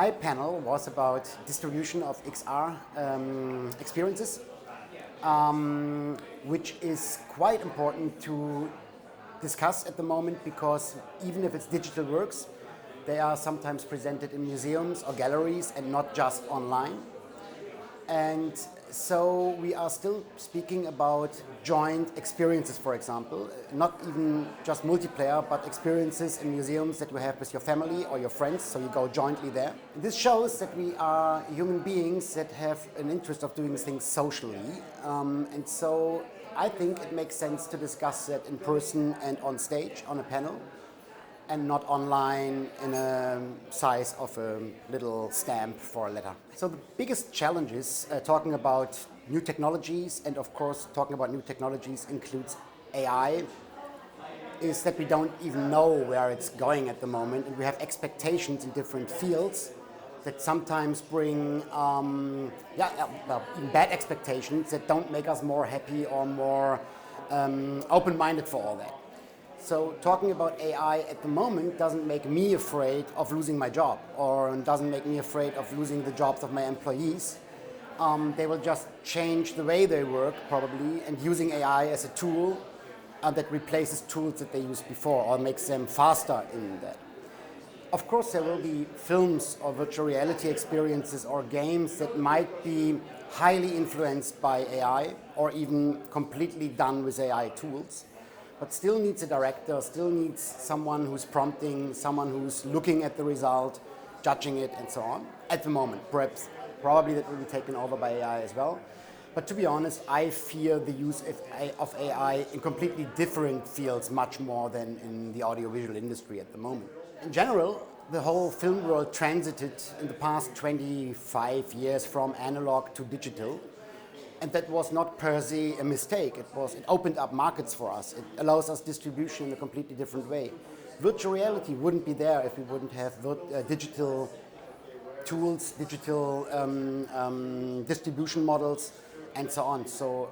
My panel was about distribution of XR experiences, which is quite important to discuss at the moment because even if it's digital works, they are sometimes presented in museums or galleries and not just online. And so we are still speaking about joint experiences, for example, not even just multiplayer, but experiences in museums that you have with your family or your friends, so you go jointly there. This shows that we are human beings that have an interest of doing things socially, and so I think it makes sense to discuss that in person and on stage, on a panel, and not online in a size of a little stamp for a letter. So the biggest challenges talking about new technologies, and of course talking about new technologies includes AI, is that we don't even know where it's going at the moment, and we have expectations in different fields that sometimes bring even bad expectations that don't make us more happy or more open-minded for all that. So talking about AI at the moment doesn't make me afraid of losing my job or doesn't make me afraid of losing the jobs of my employees. They will just change the way they work probably and using AI as a tool that replaces tools that they used before or makes them faster in that. Of course there will be films or virtual reality experiences or games that might be highly influenced by AI or even completely done with AI tools. But still needs a director, still needs someone who's prompting, someone who's looking at the result, judging it, and so on. At the moment, probably that will be taken over by AI as well. But to be honest, I fear the use of AI in completely different fields much more than in the audiovisual industry at the moment. In general, the whole film world transited in the past 25 years from analog to digital. And that was not per se a mistake. It opened up markets for us. It allows us distribution in a completely different way. Virtual reality wouldn't be there if we wouldn't have digital tools, digital distribution models, and so on. So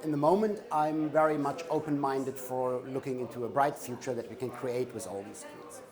in the moment, I'm very much open-minded for looking into a bright future that we can create with all these tools.